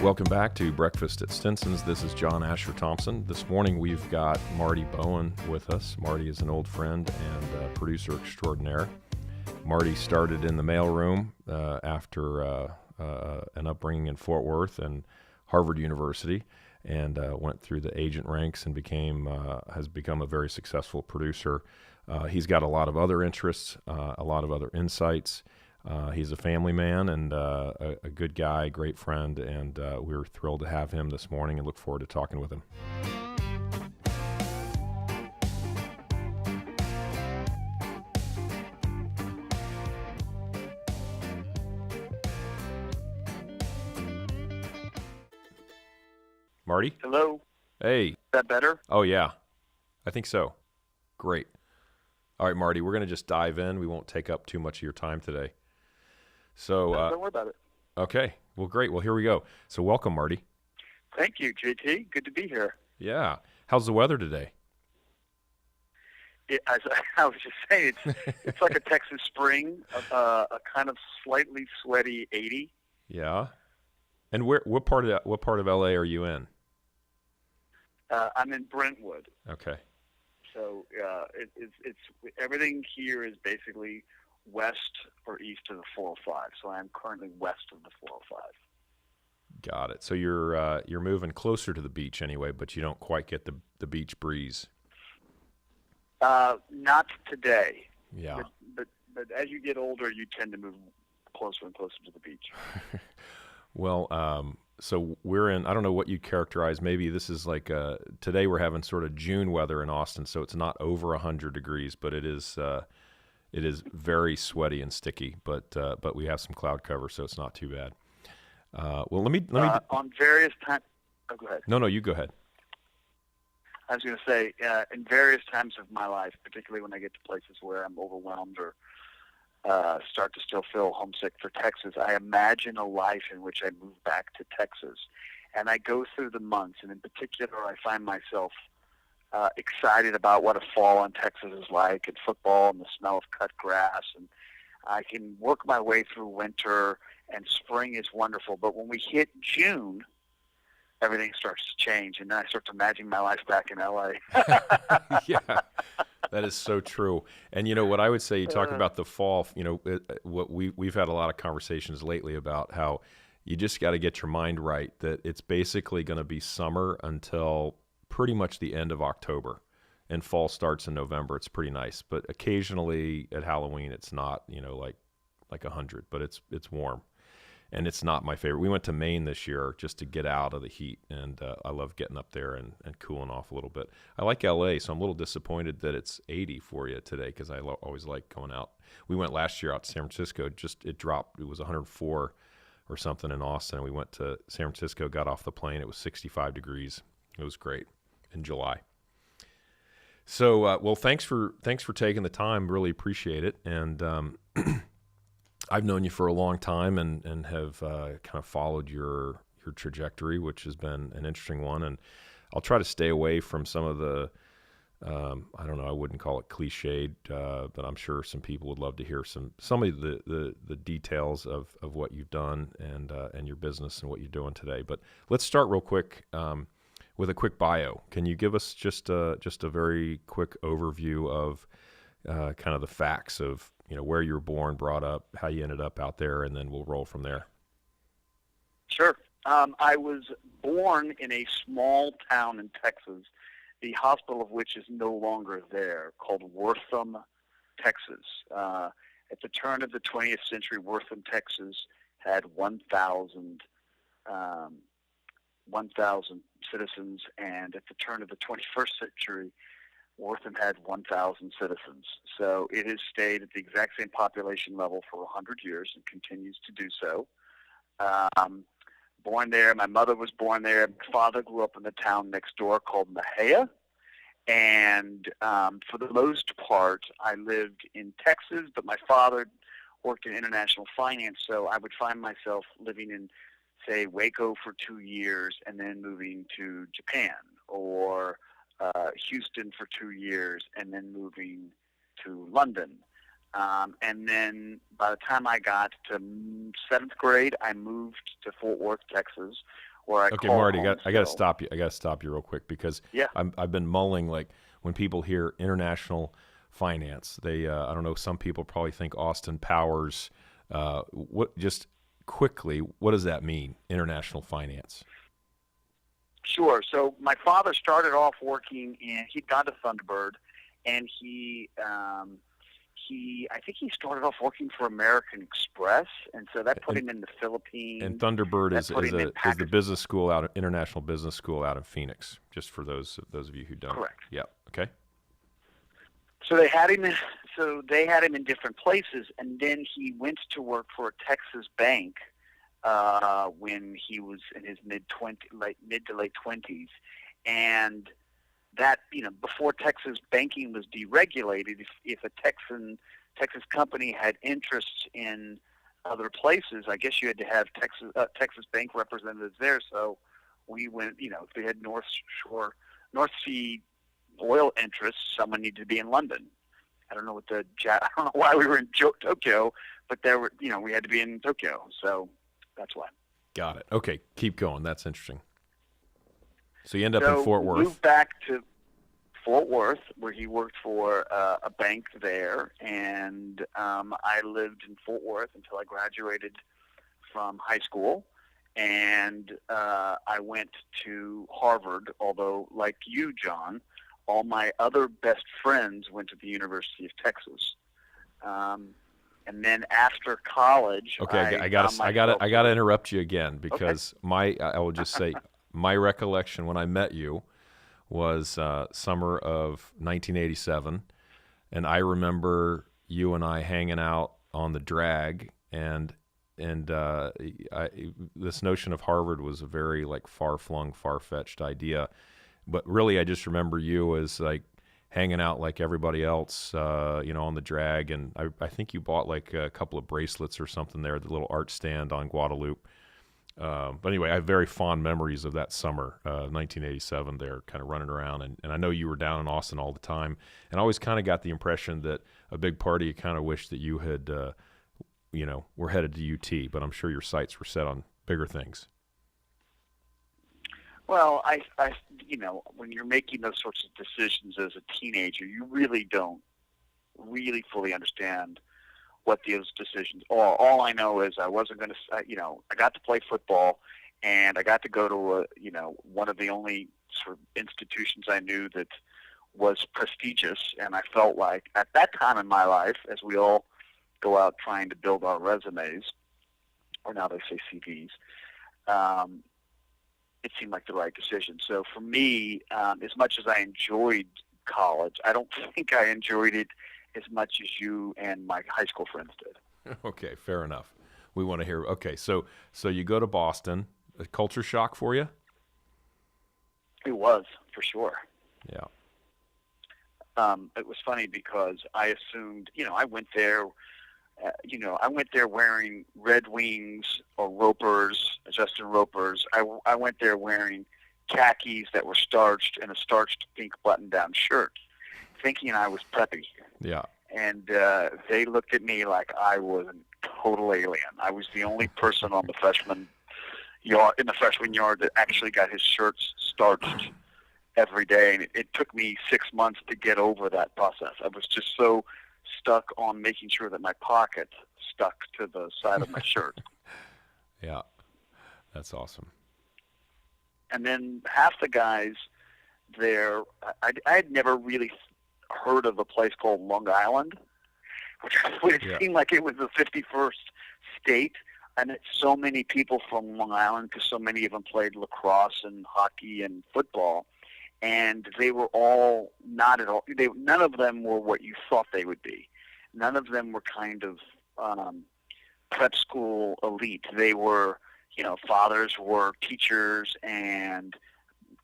Welcome back to Breakfast at Stinsons. This is John Asher Thompson. This morning we've got Marty Bowen with us. Marty is an old friend and producer extraordinaire. Marty started in the mailroom after an upbringing in Fort Worth and Harvard University, and went through the agent ranks and has become a very successful producer. He's got a lot of other interests, a lot of other insights. He's a family man and a good guy, great friend, and we're thrilled to have him this morning and look forward to talking with him. Marty? Hello. Hey. Is that better? Oh, yeah. I think so. Great. All right, Marty, we're going to just dive in. We won't take up too much of your time today. So don't worry about it. Okay. Well, great. Well, here we go. So welcome, Marty. Thank you, JT. Good to be here. Yeah. How's the weather today? As I was just saying, it's like a Texas spring, a kind of slightly sweaty 80. Yeah. And what part of LA are you in? I'm in Brentwood. Okay. So it's everything here is basically west or east of the 405. So I'm currently west of the 405. Got it. So you're moving closer to the beach anyway, but you don't quite get the beach breeze. Not today. Yeah. But as you get older, you tend to move closer and closer to the beach. Well, so we're in, I don't know what you characterize. Maybe this is like today we're having sort of June weather in Austin, so it's not over 100 degrees, but it is very sweaty and sticky. But we have some cloud cover, so it's not too bad. Well, let me on various times. Oh, go ahead. No, you go ahead. I was going to say, in various times of my life, particularly when I get to places where I'm overwhelmed or start to still feel homesick for Texas, I imagine a life in which I move back to Texas. And I go through the months, and in particular, I find myself excited about what a fall in Texas is like, and football and the smell of cut grass. And I can work my way through winter, and spring is wonderful. But when we hit June, everything starts to change, and then I start to imagine my life back in LA. Yeah, that is so true. And you know what I would say, you talk about the fall, what we've had a lot of conversations lately about how you just got to get your mind right, that it's basically going to be summer until pretty much the end of October, and fall starts in November. It's pretty nice, but occasionally at Halloween it's not, like 100, but it's warm. And it's not my favorite. We went to Maine this year just to get out of the heat, and I love getting up there and cooling off a little bit. I like LA, so I'm a little disappointed that it's 80 for you today, because I always like going out. We went last year out to San Francisco. It dropped. It was 104 or something in Austin. We went to San Francisco, got off the plane. It was 65 degrees. It was great in July. So, well, thanks for taking the time. Really appreciate it. And I've known you for a long time and have kind of followed your trajectory, which has been an interesting one. And I'll try to stay away from some of the, I don't know, I wouldn't call it cliched, but I'm sure some people would love to hear some of the details of what you've done and your business and what you're doing today. But let's start real quick with a quick bio. Can you give us just a very quick overview of kind of the facts of where you were born, brought up, how you ended up out there, and then we'll roll from there. Sure. I was born in a small town in Texas, the hospital of which is no longer there, called Wortham, Texas. At the turn of the 20th century, Wortham, Texas had 1,000 citizens, and at the turn of the 21st century, Wortham had 1,000 citizens. So it has stayed at the exact same population level for 100 years and continues to do so. Born there. My mother was born there. My father grew up in the town next door called Mahia. And for the most part, I lived in Texas, but my father worked in international finance, so I would find myself living in, say, Waco for 2 years and then moving to Japan, or Houston for 2 years and then moving to London. And then by the time I got to 7th grade, I moved to Fort Worth, Texas, or I Okay, call Marty, home. I got to stop you. I got to stop you real quick because Yeah. I've been mulling, like, when people hear international finance, they I don't know, some people probably think Austin Powers. What just quickly, what does that mean, international finance? Sure. So my father started off working he'd gone to Thunderbird, and I think he started off working for American Express, and so that put him in the Philippines. And Thunderbird is the business school international business school out in Phoenix. Just for those of you who don't. Correct. Yeah. Okay. So they had him. So they had him in different places, and then he went to work for a Texas bank when he was in his mid to late 20s, and that, before Texas banking was deregulated, if a Texas company had interests in other places, I guess you had to have Texas bank representatives there. So we went, if they had North Sea oil interests, someone needed to be in London. I don't know why we were in Tokyo, but we had to be in Tokyo. So that's why. Got it. Okay, keep going. That's interesting. So you end up in Fort Worth. Moved back to Fort Worth, where he worked for a bank there, and I lived in Fort Worth until I graduated from high school, and I went to Harvard, although, like you, John, all my other best friends went to the University of Texas. And then after college, okay, I got to interrupt you again because I will just say my recollection when I met you was summer of 1987, and I remember you and I hanging out on the drag, and this notion of Harvard was a very far-flung, far-fetched idea, but really I just remember you as hanging out like everybody else, on the drag, and I think you bought a couple of bracelets or something there, the little art stand on Guadalupe. But anyway, I have very fond memories of that summer, 1987 there, kind of running around. And I know you were down in Austin all the time. And I always kind of got the impression that a big part of you kind of wished that you had, were headed to UT. But I'm sure your sights were set on bigger things. Well, I when you're making those sorts of decisions as a teenager, you really don't really fully understand what those decisions are. All I know is I wasn't going to, I got to play football, and I got to go to one of the only sort of institutions I knew that was prestigious, and I felt like at that time in my life, as we all go out trying to build our resumes, or now they say CVs, it seemed like the right decision. So for me, as much as I enjoyed college, I don't think I enjoyed it as much as you and my high school friends did. Okay, fair enough. We want to hear. Okay, so you go to Boston. A culture shock for you? It was, for sure. Yeah. It was funny because I assumed, I went there, wearing Red Wings or Ropers, Justin Ropers. I went there wearing khakis that were starched and a starched pink button-down shirt, thinking I was preppy. Yeah. And they looked at me like I was a total alien. I was the only person on the freshman yard that actually got his shirts starched every day. And it took me 6 months to get over that process. I was just so stuck on making sure that my pocket stuck to the side of my shirt. Yeah, that's awesome. And then half the guys there, I had never really heard of a place called Long Island, which seemed like it was the 51st state. I met so many people from Long Island because so many of them played lacrosse and hockey and football, and they were all not at all. None of them were what you thought they would be. None of them were kind of prep school elite. They were, fathers were teachers and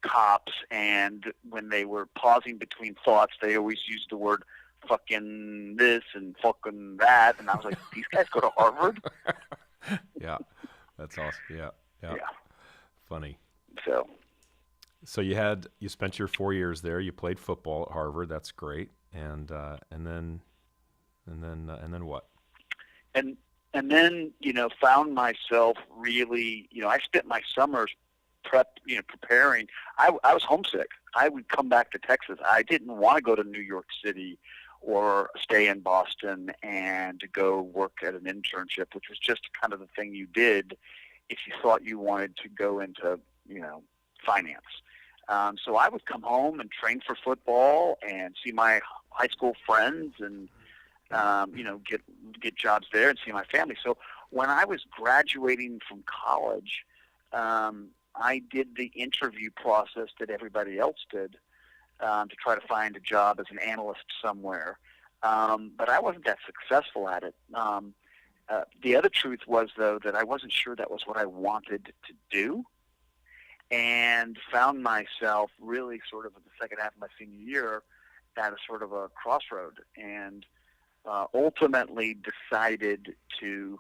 cops, and when they were pausing between thoughts, they always used the word fucking this and fucking that, and I was like, these guys go to Harvard? Yeah, that's awesome. Yeah. Funny. So you spent your 4 years there. You played football at Harvard. That's great. And then what? And then found myself really. I spent my summers preparing. I was homesick. I would come back to Texas. I didn't want to go to New York City or stay in Boston and to go work at an internship, which was just kind of the thing you did if you thought you wanted to go into, finance. So I would come home and train for football and see my high school friends and, get jobs there and see my family. So when I was graduating from college, I did the interview process that everybody else did to try to find a job as an analyst somewhere. But I wasn't that successful at it. The other truth was, though, that I wasn't sure that was what I wanted to do, and found myself really sort of in the second half of my senior year at a sort of a crossroad, and ultimately decided to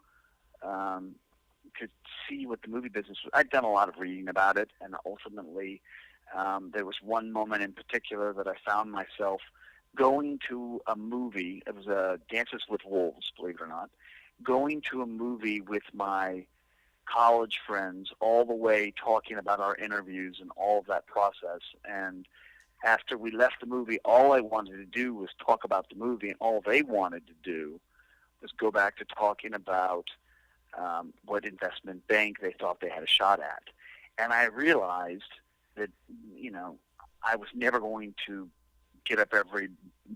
see what the movie business was. I'd done a lot of reading about it, and ultimately there was one moment in particular that I found myself going to a movie. It was Dances with Wolves, believe it or not, going to a movie with my college friends, all the way talking about our interviews and all of that process. And after we left the movie, all I wanted to do was talk about the movie, and all they wanted to do was go back to talking about what investment bank they thought they had a shot at. And I realized that, I was never going to get up every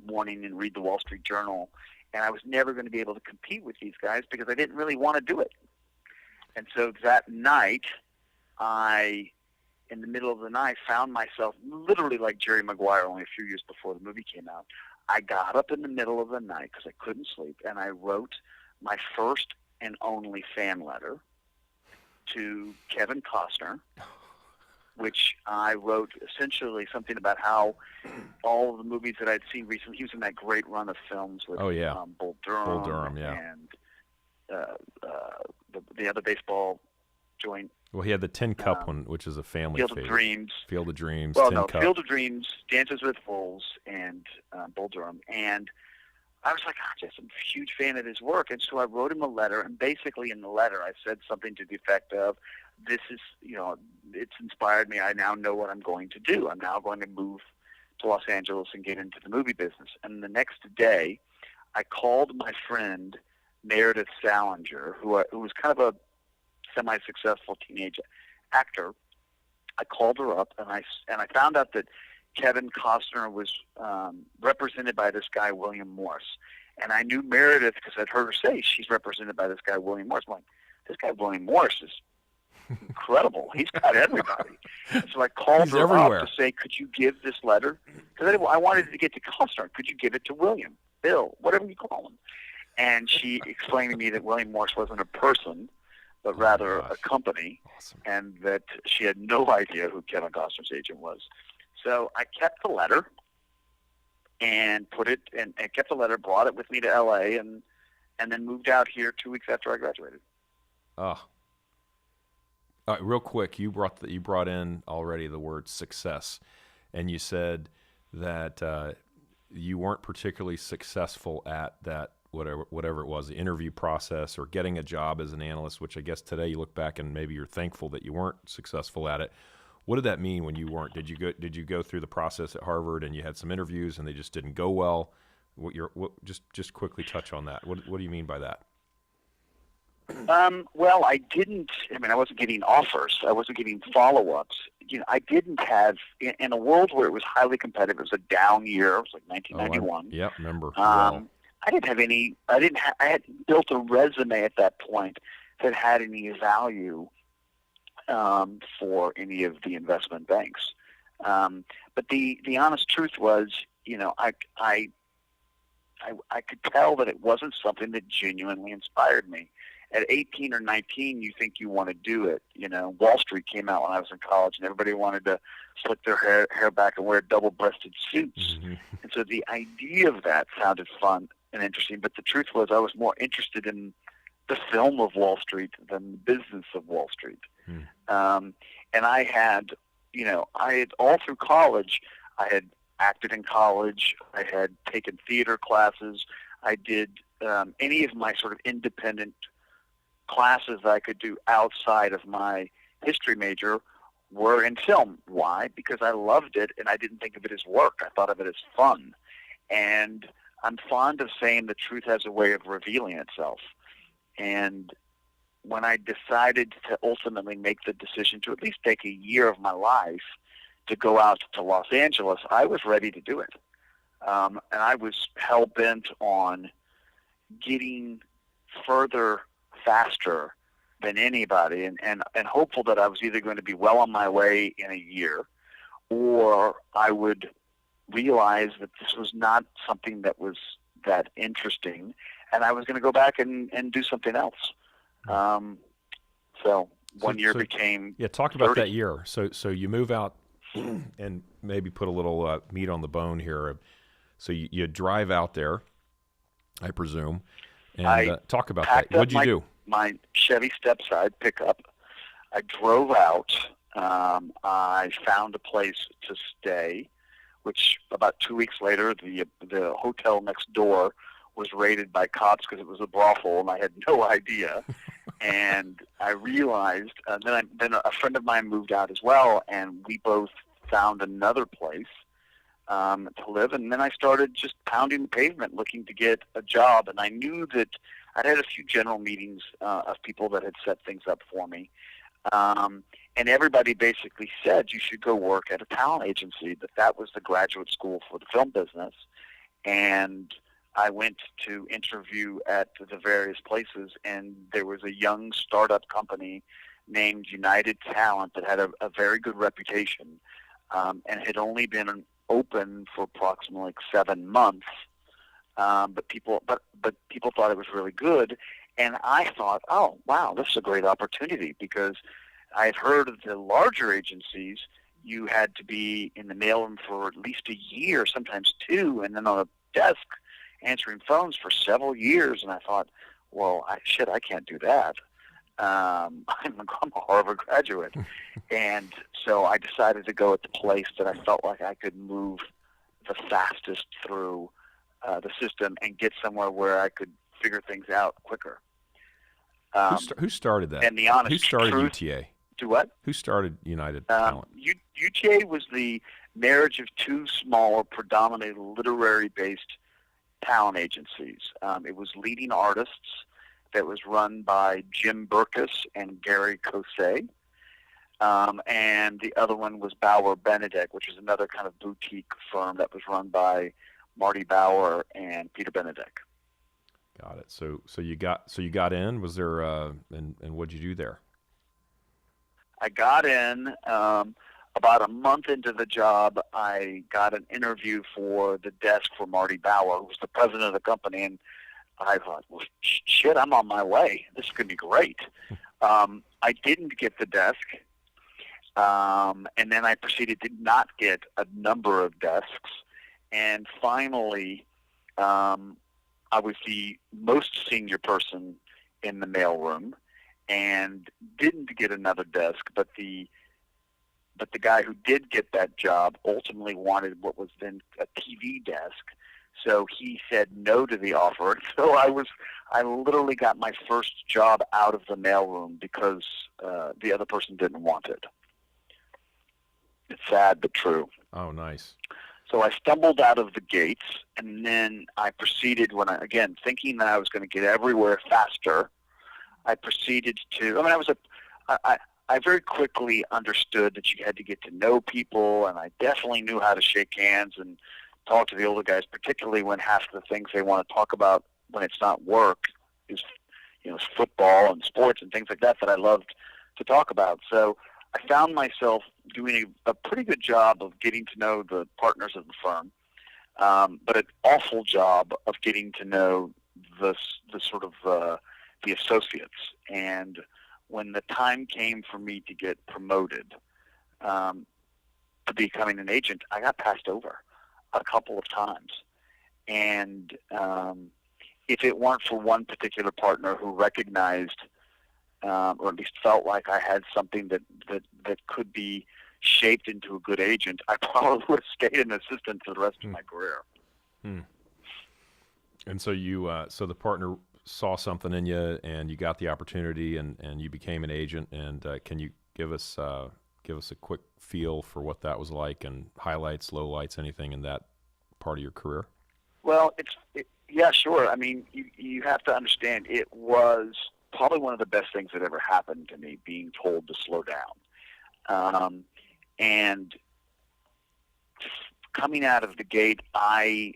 morning and read the Wall Street Journal, and I was never going to be able to compete with these guys because I didn't really want to do it. And so that night, in the middle of the night, found myself literally like Jerry Maguire only a few years before the movie came out. I got up in the middle of the night because I couldn't sleep, and I wrote my first and only fan letter to Kevin Costner, which I wrote essentially something about how all of the movies that I'd seen recently, he was in that great run of films with Bull Durham, and the other baseball joint. Well, he had the Tin Cup one, which is a family Field favorite. of Dreams. Field of Dreams, Well, Tin no, Cup. Field of Dreams, Dances with Wolves, and Bull Durham. And I was like, just a huge fan of his work. And so I wrote him a letter, and basically in the letter I said something to the effect of, this is, it's inspired me. I now know what I'm going to do. I'm now going to move to Los Angeles and get into the movie business. And the next day, I called my friend Meredith Salinger, who was kind of a semi-successful teenage actor. I called her up, and I found out that Kevin Costner was represented by this guy, William Morse. And I knew Meredith because I'd heard her say she's represented by this guy, William Morse. I'm like, this guy, William Morse, is incredible. He's got everybody. So I called her everywhere. up to say, could you give this letter? Because I wanted to get to Costner. Could you give it to William, Bill, whatever you call him? And she explained to me that William Morse wasn't a person, but rather a company, and that she had no idea who Kevin Costner's agent was. So I kept the letter and put it, and kept the letter, brought it with me to L.A., and then moved out here 2 weeks after I graduated. All right, real quick, you brought in already the word success, and you said that you weren't particularly successful at that, whatever it was, the interview process or getting a job as an analyst, which I guess today you look back and maybe you're thankful that you weren't successful at it. What did that mean when you weren't? Did you go through the process at Harvard and you had some interviews and they just didn't go well? Just quickly touch on that. What do you mean by that? Well, I didn't. I wasn't getting offers. I wasn't getting follow-ups. I didn't have, in a world where it was highly competitive. It was a down year. It was like 1991. Yeah, remember. I didn't have any. I hadn't built a resume at that point that had any value for any of the investment banks. But the honest truth was, I could tell that it wasn't something that genuinely inspired me. At 18 or 19, you think you want to do it. Wall Street came out when I was in college, and everybody wanted to slick their hair back and wear double-breasted suits. Mm-hmm. And so the idea of that sounded fun and interesting, but the truth was I was more interested in the film of Wall Street than the business of Wall Street. And I had all through college, I had acted in college, I had taken theater classes, I did any of my sort of independent classes that I could do outside of my history major, were in film. Why? Because I loved it, and I didn't think of it as work. I thought of it as fun. And I'm fond of saying the truth has a way of revealing itself. And when I decided to ultimately make the decision to at least take a year of my life to go out to Los Angeles, I was ready to do it. And I was hell-bent on getting further faster than anybody, and hopeful that I was either going to be well on my way in a year, or I would realize that this was not something that was that interesting, and I was going to go back and do something else. So one year became talk about 30. That year. So you move out and maybe put a little meat on the bone here. So you drive out there, I presume, and talk about that. What'd you do? My Chevy Stepside pickup. I drove out. I found a place to stay, which about 2 weeks later, the hotel next door was raided by cops because it was a brothel, and I had no idea. And I realized, then a friend of mine moved out as well, and we both found another place to live. And then I started just pounding the pavement looking to get a job. And I knew that I'd had a few general meetings of people that had set things up for me. And everybody basically said you should go work at a talent agency, that was the graduate school for the film business. And I went to interview at the various places, and there was a young startup company named United Talent that had a very good reputation, and had only been open for approximately 7 months. But people thought it was really good, and I thought, oh wow, this is a great opportunity, because I had heard of the larger agencies, you had to be in the mailroom for at least a year, sometimes 2, and then on a desk answering phones for several years. And I thought, well, I can't do that. I'm a Harvard graduate. And so I decided to go at the place that I felt like I could move the fastest through the system and get somewhere where I could figure things out quicker. Who started that? And the honest Who started truth, UTA? Do what? Who started United Talent? UTA was the marriage of 2 smaller, predominantly literary-based talent agencies. It was Leading Artists, that was run by Jim Burkus and Gary Cosset. And the other one was Bauer Benedek, which is another kind of boutique firm that was run by Marty Bauer and Peter Benedek. Got it. So you got in. Was there and what'd you do there? I got in. About a month into the job, I got an interview for the desk for Marty Bauer, who was the president of the company, and I thought, well, shit, I'm on my way. This is going to be great. I didn't get the desk, and then I proceeded to not get a number of desks, and finally, I was the most senior person in the mailroom, and didn't get another desk, but the guy who did get that job ultimately wanted what was then a TV desk, so he said no to the offer. So I literally got my first job out of the mailroom because the other person didn't want it. It's sad but true. Oh, nice. So I stumbled out of the gates, and then I proceeded, again, thinking that I was going to get everywhere faster, I proceeded to, I very quickly understood that you had to get to know people, and I definitely knew how to shake hands and talk to the older guys, particularly when half the things they want to talk about when it's not work is, football and sports and things like that I loved to talk about. So I found myself doing a pretty good job of getting to know the partners of the firm, but an awful job of getting to know the associates. And when the time came for me to get promoted to becoming an agent, I got passed over a couple of times. And if it weren't for one particular partner who recognized, or at least felt like I had something that could be shaped into a good agent, I probably would have stayed an assistant for the rest of my career. And so so the partner saw something in you, and you got the opportunity, and you became an agent. And can you give us give us a quick feel for what that was like, and highlights, lowlights, anything in that part of your career? Well, yeah, sure. I mean, you have to understand, it was probably one of the best things that ever happened to me, being told to slow down. And coming out of the gate, I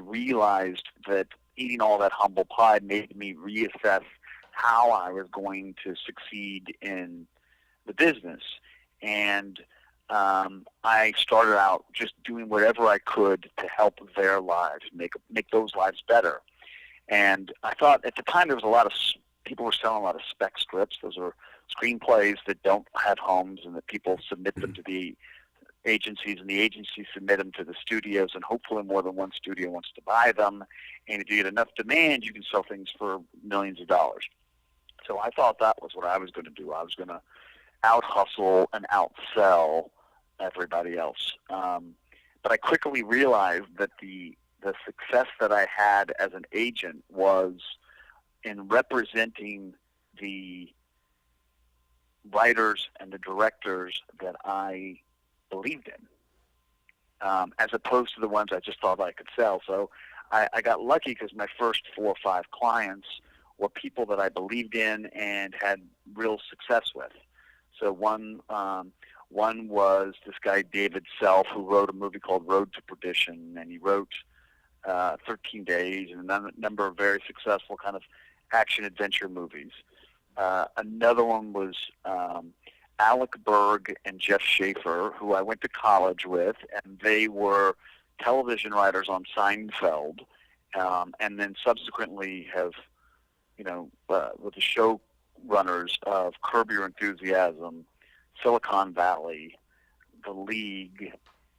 realized that eating all that humble pie made me reassess how I was going to succeed in the business. And I started out just doing whatever I could to help their lives, make those lives better. And I thought at the time there was a lot of people were selling a lot of spec scripts. Those are screenplays that don't have homes, and that people submit them to the agencies, and the agencies submit them to the studios, and hopefully more than one studio wants to buy them. And if you get enough demand, you can sell things for millions of dollars. So I thought that was what I was going to do. I was going to out-hustle and outsell everybody else. But I quickly realized that the success that I had as an agent was in representing the writers and the directors that I believed in, as opposed to the ones I just thought I could sell. So I got lucky because my first 4 or 5 clients were people that I believed in and had real success with. So one was this guy David Self, who wrote a movie called Road to Perdition, and he wrote 13 Days and a number of very successful kind of action-adventure movies. Another one was Alec Berg and Jeff Schaefer, who I went to college with, and they were television writers on Seinfeld, and then subsequently have, with the showrunners of Curb Your Enthusiasm, Silicon Valley, The League,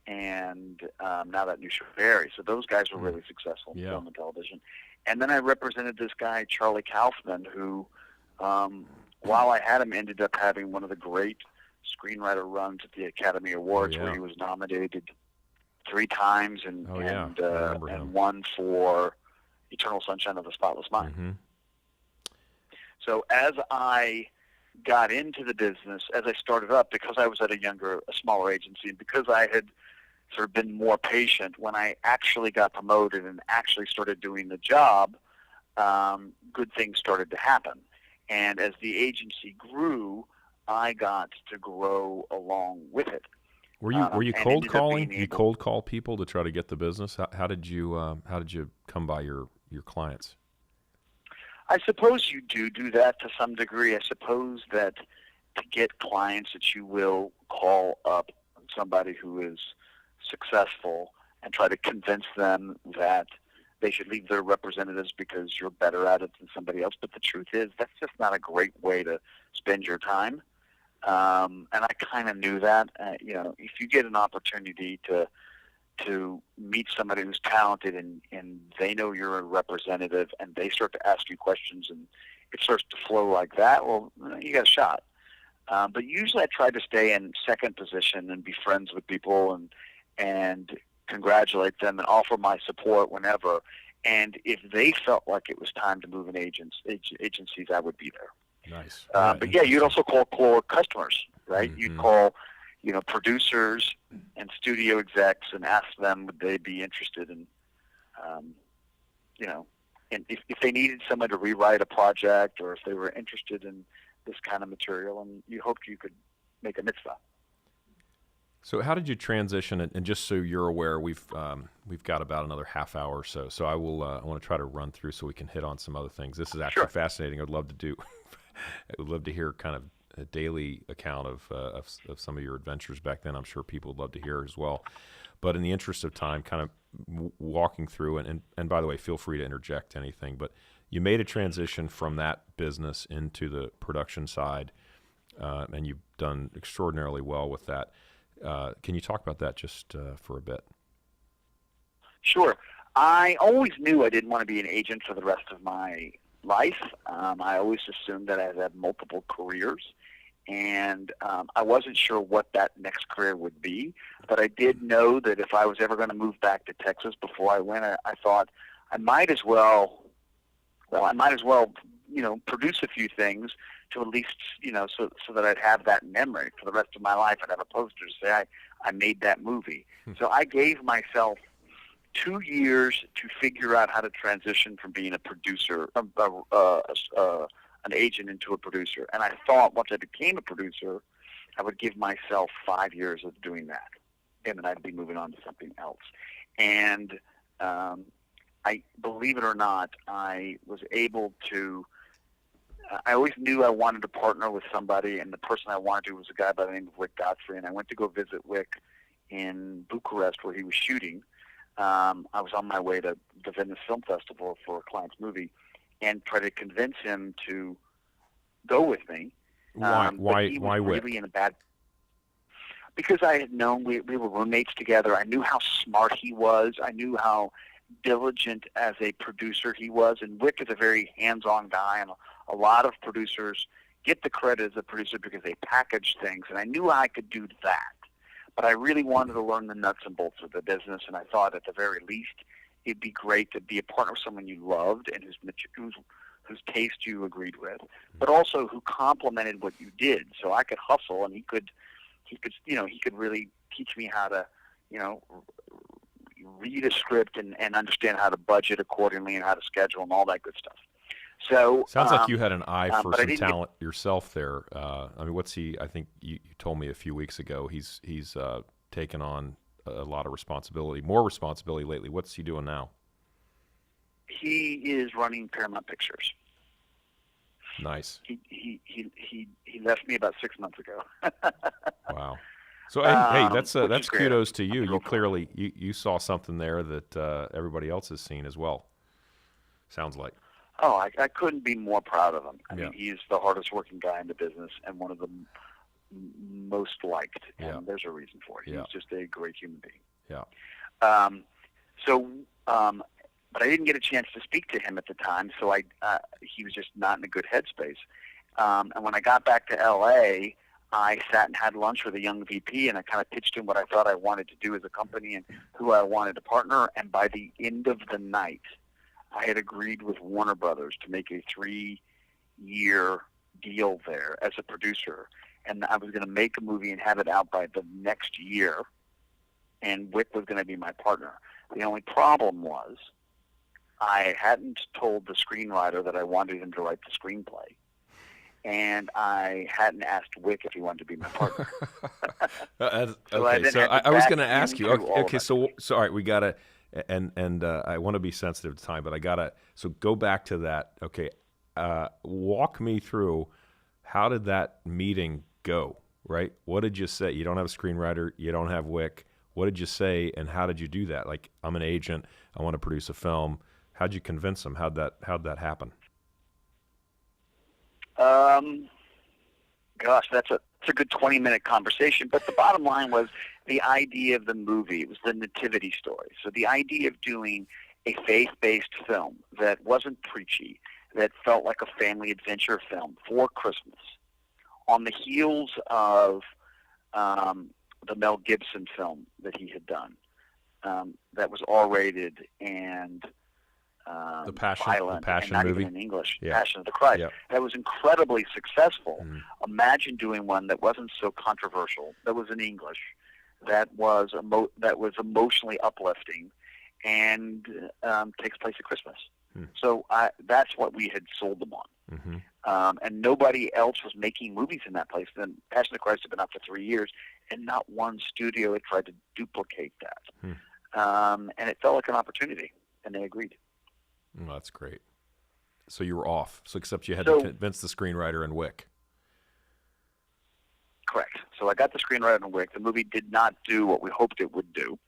and now that new show, Barry. So those guys were really successful in film and television. And then I represented this guy, Charlie Kaufman, who, while I had him, ended up having one of the great screenwriter runs at the Academy Awards, where he was nominated 3 times and won for Eternal Sunshine of the Spotless Mind. Mm-hmm. So as I got into the business, as I started up, because I was at a smaller agency, and because I had sort of been more patient, when I actually got promoted and actually started doing the job, good things started to happen. And as the agency grew, I got to grow along with it. Were you cold calling? You cold call people to try to get the business? How did you come by your clients? I suppose you do that to some degree. I suppose that to get clients, that you will call up somebody who is successful and try to convince them that they should leave their representatives because you're better at it than somebody else. But the truth is, that's just not a great way to spend your time. And I kind of knew that. If you get an opportunity to meet somebody who's talented and they know you're a representative and they start to ask you questions and it starts to flow like that, well, you got a shot. But usually I try to stay in second position and be friends with people and congratulate them and offer my support whenever. And if they felt like it was time to move in agencies, I would be there. Nice. But yeah, you'd also call core customers, right? Mm-hmm. You'd call, producers and studio execs and ask them would they be interested in, and if they needed someone to rewrite a project, or if they were interested in this kind of material, and you hoped you could make a mitzvah. So how did you transition? And just so you're aware, we've got about another half hour or so. So I want to try to run through so we can hit on some other things. This is actually fascinating. I'd love to do. I would love to hear kind of a daily account of some of your adventures back then. I'm sure people would love to hear as well. But in the interest of time, kind of walking through, and by the way, feel free to interject anything. But you made a transition from that business into the production side, and you've done extraordinarily well with that. Can you talk about that just for a bit? Sure. I always knew I didn't want to be an agent for the rest of my life. I always assumed that I'd have multiple careers, and I wasn't sure what that next career would be, but I did know that if I was ever going to move back to Texas before I went, I thought I might as well, produce a few things, to at least, so that I'd have that memory for the rest of my life. I'd have a poster to say I made that movie. So I gave myself 2 years to figure out how to transition from being a producer, an agent, into a producer. And I thought once I became a producer, I would give myself 5 years of doing that, and then I'd be moving on to something else. And I, believe it or not, I was able to. I always knew I wanted to partner with somebody, and the person I wanted to was a guy by the name of Wick Godfrey. And I went to go visit Wick in Bucharest, where he was shooting. I was on my way to the Venice Film Festival for a client's movie, and tried to convince him to go with me. Why Wick? Really in a bad. Because I had known we were roommates together. I knew how smart he was. I knew how diligent as a producer he was. And Wick is a very hands-on guy, and a lot of producers get the credit as a producer because they package things. And I knew I could do that. But I really wanted to learn the nuts and bolts of the business, and I thought at the very least it'd be great to be a partner with someone you loved and whose taste you agreed with, but also who complimented what you did. So I could hustle, and he could really teach me how to, read a script and understand how to budget accordingly and how to schedule and all that good stuff. So sounds like you had an eye for some talent talent yourself there. I mean, what's he? I think you told me a few weeks ago he's taken on a lot of responsibility, more responsibility lately. What's he doing now? He is running Paramount Pictures. Nice. He left me about 6 months ago. Wow. So hey, that's great. kudos to you. You clearly you saw something there that everybody else has seen as well. Sounds like. Oh, I couldn't be more proud of him. I Yeah. mean, he's the hardest working guy in the business and one of the most liked. Yeah. And there's a reason for it. He's Yeah. just a great human being. Yeah. But I didn't get a chance to speak to him at the time, so he was just not in a good headspace. And when I got back to L.A., I sat and had lunch with a young VP, and I kind of pitched him what I thought I wanted to do as a company and who I wanted to partner. And by the end of the night, I had agreed with Warner Brothers to make a 3-year deal there as a producer. And I was going to make a movie and have it out by the next year, and Wick was going to be my partner. The only problem was I hadn't told the screenwriter that I wanted him to write the screenplay, and I hadn't asked Wick if he wanted to be my partner. Okay, so I was going to ask you. Okay, so all right, we got to, and I want to be sensitive to time, but I got to, so go back to that. Okay, walk me through, how did that meeting go, right? What did you say? You don't have a screenwriter, you don't have Wick. What did you say, and how did you do that? Like, I'm an agent, I want to produce a film. How'd you convince them? How'd that happen? Gosh, that's a good 20-minute conversation. But the bottom line was the idea of the movie. It was the nativity story. So the idea of doing a faith-based film that wasn't preachy, that felt like a family adventure film for Christmas, on the heels of the Mel Gibson film that he had done, that was R-rated and the Passion violent, and not movie even in English, Yeah. Passion of the Christ. Yeah. That was incredibly successful. Mm. Imagine doing one that wasn't so controversial, that was in English, that was emotionally uplifting, and takes place at Christmas. Mm. So that's what we had sold them on. Mm-hmm. And nobody else was making movies in that place. Then Passion of the Christ had been out for 3 years, and not one studio had tried to duplicate that. And it felt like an opportunity, and they agreed. Well, that's great. So you were off. So except you had to convince the screenwriter and Wick. Correct. So I got the screenwriter and Wick. The movie did not do what we hoped it would do.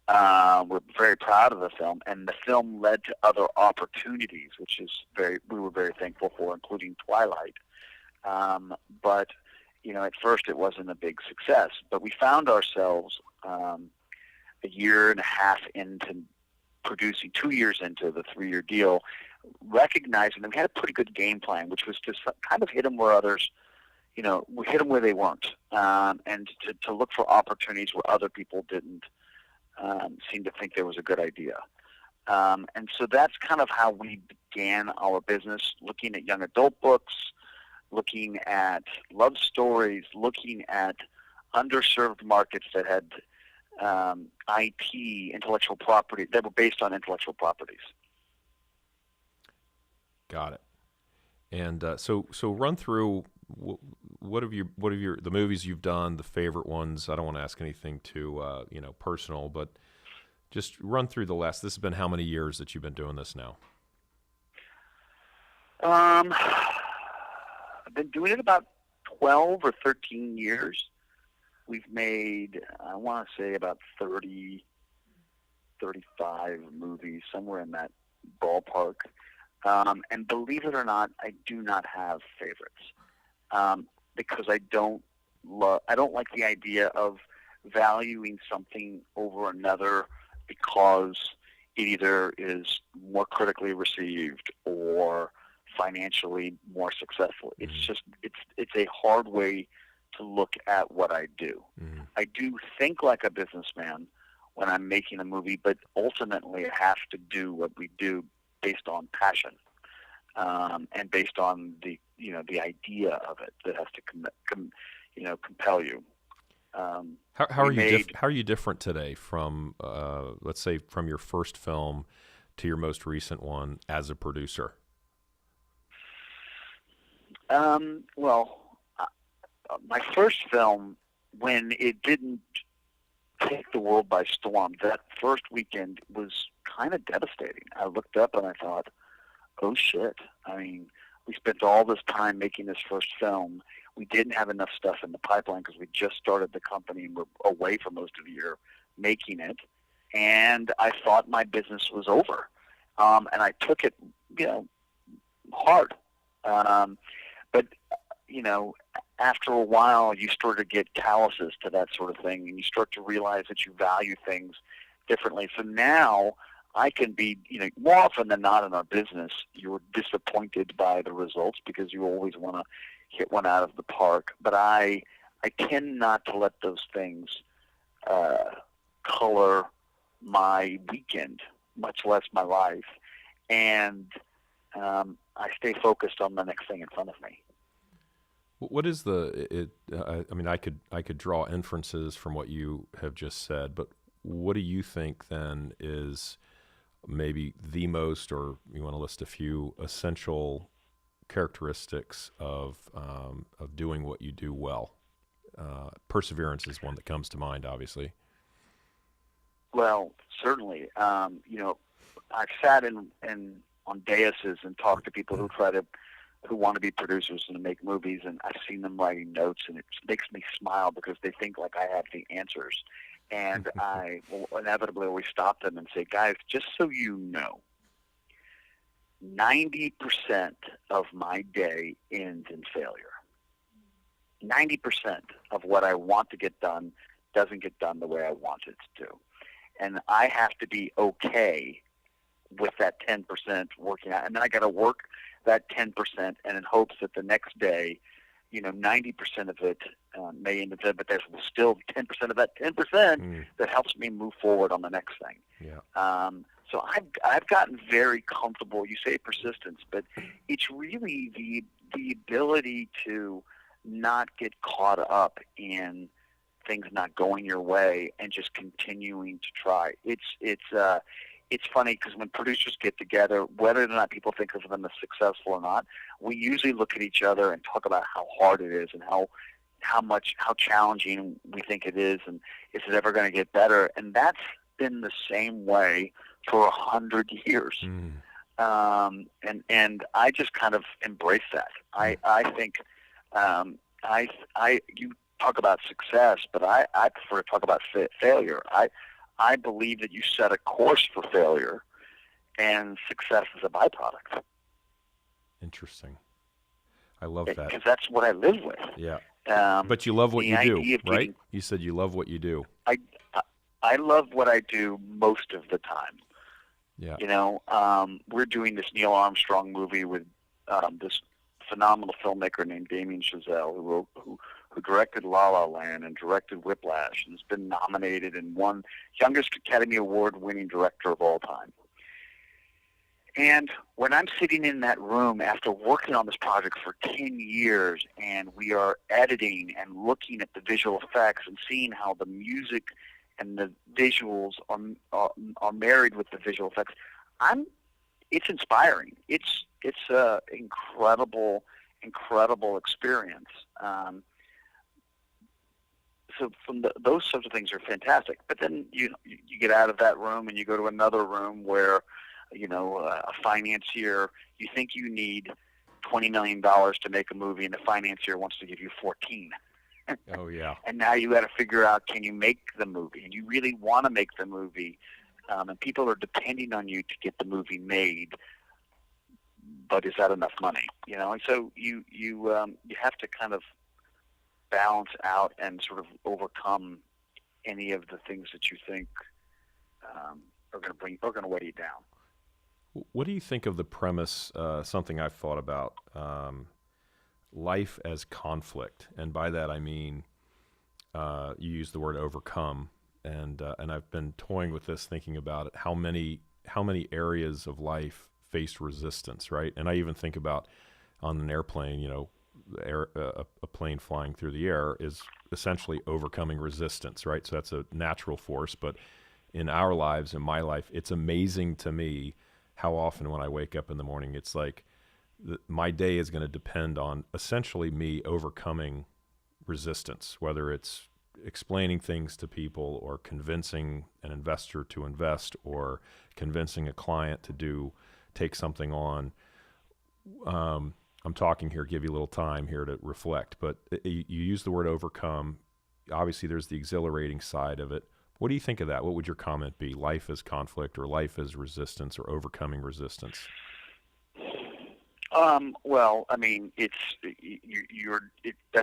We're very proud of the film, and the film led to other opportunities, which is we were very thankful for, including Twilight. But at first it wasn't a big success. But we found ourselves a year and a half into producing, 2 years into the 3-year deal, recognizing that we had a pretty good game plan, which was to kind of hit them where others, we hit them where they weren't, and to look for opportunities where other people didn't seem to think there was a good idea. And so that's kind of how we began our business, looking at young adult books, looking at love stories, looking at underserved markets that had IP, intellectual property, that were based on intellectual properties. Got it. And so run through what have the movies you've done, the favorite ones. I don't want to ask anything too personal, but just run through the last. This has been how many years that you've been doing this now? I've been doing it about 12 or 13 years. We've made, I want to say, about 30, 35 movies, somewhere in that ballpark. And believe it or not, I do not have favorites, because I don't like the idea of valuing something over another because it either is more critically received or financially more successful. It's just it's a hard way to look at what I do. I do think like a businessman when I'm making a movie, but ultimately I have to do what we do based on passion, and based on the idea of it that has to compel you. How are you different today from let's say from your first film to your most recent one as a producer? My first film, when it didn't take the world by storm, that first weekend was kind of devastating. I looked up and I thought, oh shit. I mean, we spent all this time making this first film. We didn't have enough stuff in the pipeline because we just started the company and we're away for most of the year making it. And I thought my business was over. And I took it, hard. But after a while, you start to get calluses to that sort of thing, and you start to realize that you value things differently. So now I can be, more often than not in our business, you're disappointed by the results because you always want to hit one out of the park. But I tend not to let those things color my weekend, much less my life. And I stay focused on the next thing in front of me. What is I could draw inferences from what you have just said, but what do you think then is maybe the most, or you want to list a few essential characteristics of doing what you do well? Perseverance is one that comes to mind, obviously. Well, certainly. I've sat in on daises and talked to people who want to be producers and to make movies, and I've seen them writing notes, and it makes me smile because they think like I have the answers. And I will inevitably always stop them and say, guys, just so you know, 90% of my day ends in failure. 90% of what I want to get done doesn't get done the way I want it to. And I have to be okay with that 10% working out. And then I got to work that 10% and in hopes that the next day, 90% of it may end up, but there's still 10% of that 10% that helps me move forward on the next thing. Yeah. So I've gotten very comfortable. You say persistence, but it's really the ability to not get caught up in things not going your way and just continuing to try. It's funny because when producers get together, whether or not people think of them as successful or not, we usually look at each other and talk about how hard it is and how challenging we think it is, and is it ever going to get better? And that's been the same way for 100 years. And I just kind of embrace that. I think you talk about success, but I prefer to talk about failure. I believe that you set a course for failure, and success is a byproduct. Interesting. I love that. Because that's what I live with. Yeah. But you love what you do, right? You said you love what you do. I love what I do most of the time. Yeah. We're doing this Neil Armstrong movie with this phenomenal filmmaker named Damien Chazelle, who directed La La Land and directed Whiplash, and has been nominated and won youngest Academy Award winning director of all time. And when I'm sitting in that room after working on this project for 10 years and we are editing and looking at the visual effects and seeing how the music and the visuals are married with the visual effects, it's inspiring. It's a incredible experience. So those sorts of things are fantastic. But then you get out of that room and you go to another room where, a financier, you think you need $20 million to make a movie, and the financier wants to give you 14. Oh yeah. And now you got to figure out, can you make the movie? And you really want to make the movie, and people are depending on you to get the movie made. But is that enough money? And so you have to kind of balance out and sort of overcome any of the things that you think are going to weigh you down. What do you think of the premise? Something I've thought about: life as conflict, and by that I mean you use the word overcome, and I've been toying with this, thinking about it. How many areas of life face resistance, right? And I even think about on an airplane, a plane flying through the air is essentially overcoming resistance, right? So that's a natural force. But in our lives, in my life, it's amazing to me how often when I wake up in the morning, it's like my day is going to depend on essentially me overcoming resistance, whether it's explaining things to people or convincing an investor to invest or convincing a client to take something on. I'm talking here, give you a little time here to reflect, but you use the word overcome. Obviously, there's the exhilarating side of it. What do you think of that? What would your comment be? Life as conflict, or life as resistance, or overcoming resistance? Well, I mean, that's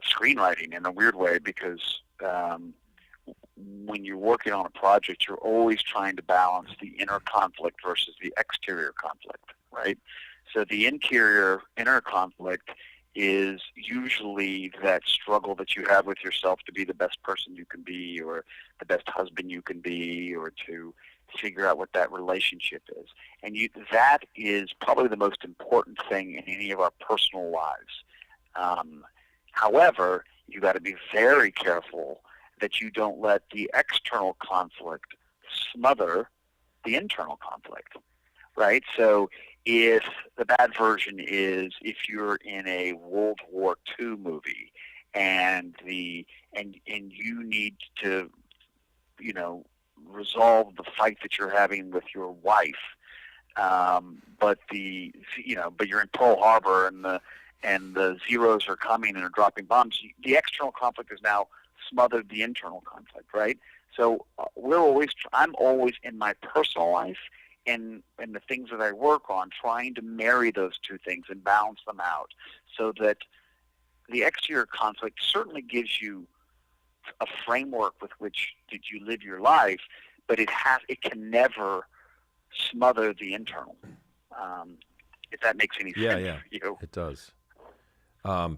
screenwriting in a weird way, because when you're working on a project, you're always trying to balance the inner conflict versus the exterior conflict, right? So the inner conflict is usually that struggle that you have with yourself to be the best person you can be, or the best husband you can be, or to figure out what that relationship is. And that is probably the most important thing in any of our personal lives. However, you got to be very careful that you don't let the external conflict smother the internal conflict, right? So if the bad version is if you're in a World War II movie and you need to, resolve the fight that you're having with your wife, but you're in Pearl Harbor and the Zeros are coming and are dropping bombs, the external conflict has now smothered the internal conflict, right? So I'm always in my personal life and the things that I work on, trying to marry those two things and balance them out, so that the exterior conflict certainly gives you a framework with which did you live your life, but it can never smother the internal. If that makes any sense for you. It does. I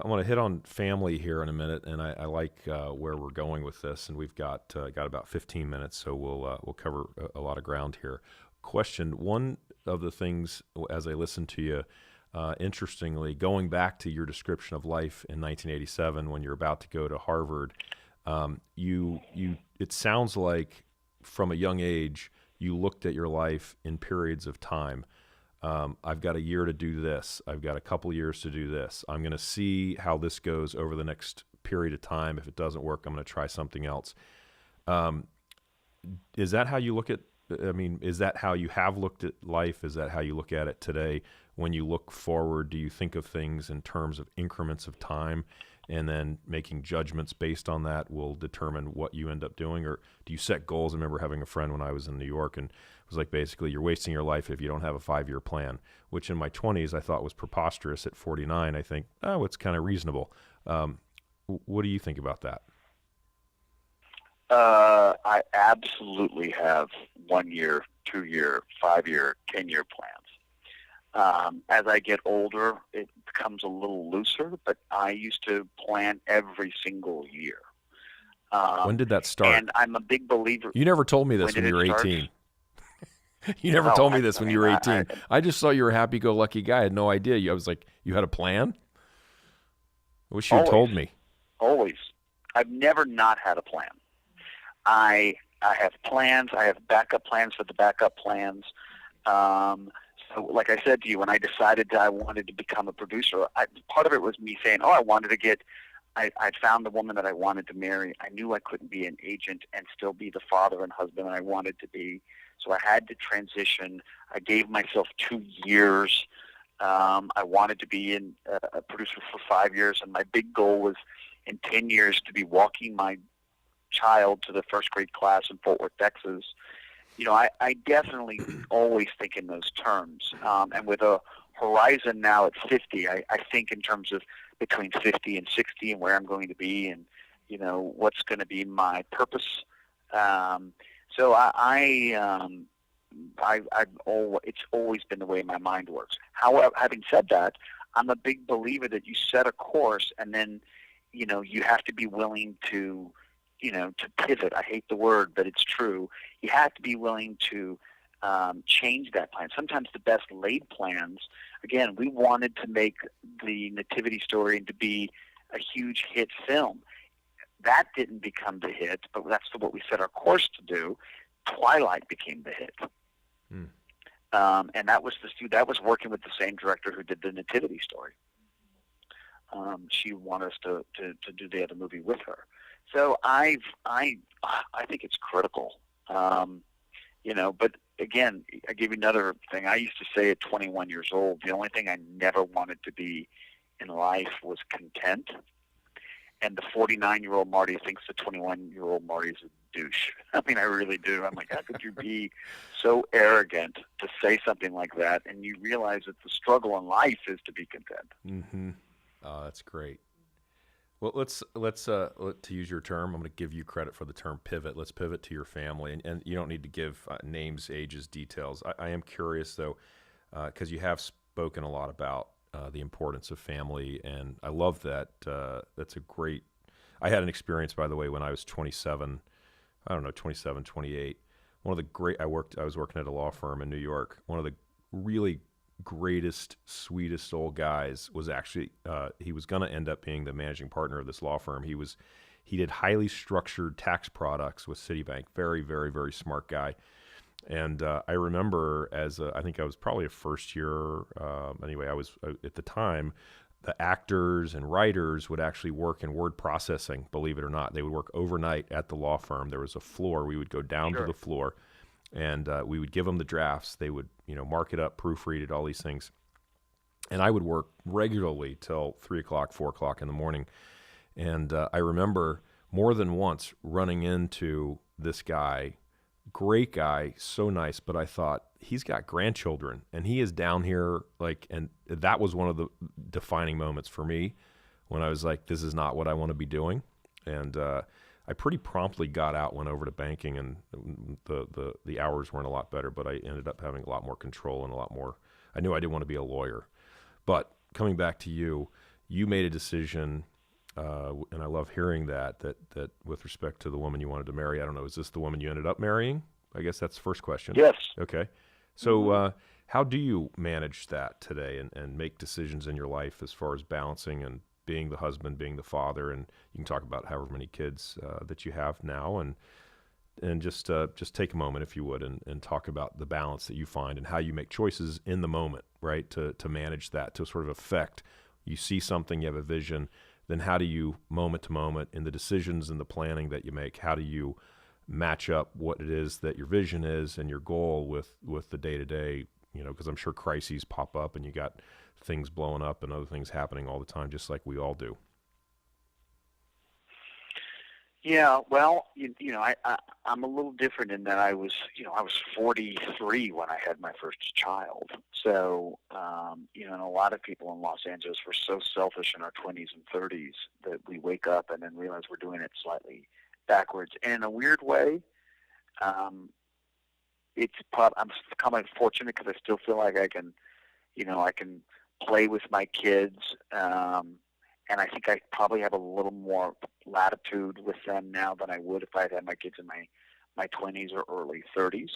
want to hit on family here in a minute, and I like where we're going with this, and we've got about 15 minutes, so we'll cover a lot of ground here. Question: one of the things as I listen to you, interestingly, going back to your description of life in 1987 when you're about to go to Harvard, it sounds like from a young age you looked at your life in periods of time. I've got a year to do this. I've got a couple years to do this. I'm going to see how this goes over the next period of time. If it doesn't work, I'm going to try something else. Is that how you look at, is that how you have looked at life? Is that how you look at it today? When you look forward, do you think of things in terms of increments of time, and then making judgments based on that will determine what you end up doing? Or do you set goals? I remember having a friend when I was in New York, and it was like, basically, you're wasting your life if you don't have a 5-year plan, which in my 20s I thought was preposterous. At 49, I think, it's kind of reasonable. What do you think about that? I absolutely have 1 year, 2 year, 5 year, 10-year plans. As I get older, it becomes a little looser, but I used to plan every single year. When did that start? And I'm a big believer. You never told me this when you were 18. You never Oh, told me this when mean, you were 18. I just saw you were a happy-go-lucky guy. I had no idea. I was like, you had a plan? I wish you had told me. Always. I've never not had a plan. I have plans. I have backup plans for the backup plans. So like I said to you, when I decided I wanted to become a producer, part of it was me saying, I wanted to get, I'd found the woman that I wanted to marry. I knew I couldn't be an agent and still be the father and husband I wanted to be. So I had to transition. I gave myself 2 years. I wanted to be a producer for 5 years, and my big goal was in 10 years to be walking my child to the first grade class in Fort Worth, Texas. You know, I definitely always think in those terms. And with a horizon now at 50, I think in terms of between 50 and 60 and where I'm going to be and, you know, what's going to be my purpose. So it's always been the way my mind works. However, having said that, I'm a big believer that you set a course and then, you know, you have to be willing to, you know, to pivot. I hate the word, but it's true. You have to be willing to change that plan. Sometimes the best laid plans, again, we wanted to make the Nativity Story and to be a huge hit film. That didn't become the hit, but that's what we set our course to do. Twilight became the hit. And that was working with the same director who did the Nativity Story. She wanted us to do the other movie with her. So I think it's critical. You know, but again, I give you another thing. I used to say at 21 years old, the only thing I never wanted to be in life was content. And the 49-year-old Marty thinks the 21-year-old Marty is a douche. I mean, I really do. I'm like, how could you be so arrogant to say something like that? And you realize that the struggle in life is to be content. Mm-hmm. Oh, that's great. Well, let's to use your term, I'm going to give you credit for the term pivot. Let's pivot to your family, and you don't need to give names, ages, details. I am curious though, because you have spoken a lot about the importance of family, and I love that. That's a great. I had an experience, by the way, when I was 27. I don't know, 27, 28. One of the great. I was working at a law firm in New York. One of the really greatest, sweetest old guys was actually he was going to end up being the managing partner of this law firm. He did highly structured tax products with Citibank. Very, very, very smart guy. And I remember I think I was probably a first year. Anyway, I was at the time. The actors and writers would actually work in word processing. Believe it or not, they would work overnight at the law firm. There was a floor. We would go down to the floor. And we would give them the drafts. They would, you know, mark it up, proofread it, all these things. And I would work regularly till 3 o'clock, 4 o'clock in the morning. And I remember more than once running into this guy, great guy, so nice. But I thought, he's got grandchildren, and he is down here, like, and that was one of the defining moments for me when I was like, this is not what I want to be doing. And I pretty promptly got out, went over to banking, and the hours weren't a lot better, but I ended up having a lot more control and a lot more. I knew I didn't want to be a lawyer. But coming back to you made a decision, and I love hearing that with respect to the woman you wanted to marry. I don't know, is this the woman you ended up marrying? I guess that's the first question. Yes. Okay. So how do you manage that today and make decisions in your life as far as balancing and being the husband, being the father, and you can talk about however many kids that you have now, and just take a moment, if you would, and talk about the balance that you find and how you make choices in the moment, right? To manage that, to sort of affect. You see something, you have a vision, then how do you, moment to moment, in the decisions and the planning that you make, how do you match up what it is that your vision is and your goal with the day to day? You know, because I'm sure crises pop up, and you got things blowing up and other things happening all the time, just like we all do. Yeah, well, you know, I'm a little different in that I was 43 when I had my first child. So, you know, and a lot of people in Los Angeles were so selfish in our 20s and 30s that we wake up and then realize we're doing it slightly backwards. And in a weird way, I'm kind of fortunate because I still feel like I can play with my kids. And I think I probably have a little more latitude with them now than I would if I had my kids in my 20s or early 30s.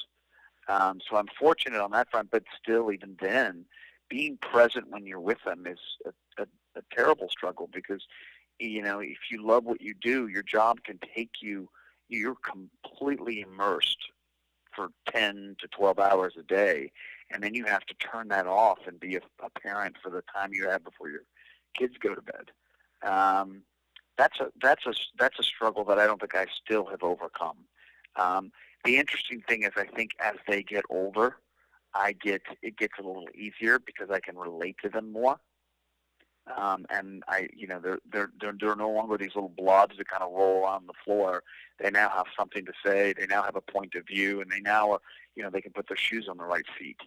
So I'm fortunate on that front, but still, even then, being present when you're with them is a terrible struggle because, if you love what you do, your job can take you, you're completely immersed for 10 to 12 hours a day, and then you have to turn that off and be a parent for the time you have before your kids go to bed. That's a struggle that I don't think I still have overcome. The interesting thing is, I think as they get older, it gets a little easier because I can relate to them more. And they're no longer these little blobs that kind of roll on the floor. They now have something to say. They now have a point of view, and they now are, they can put their shoes on the right feet.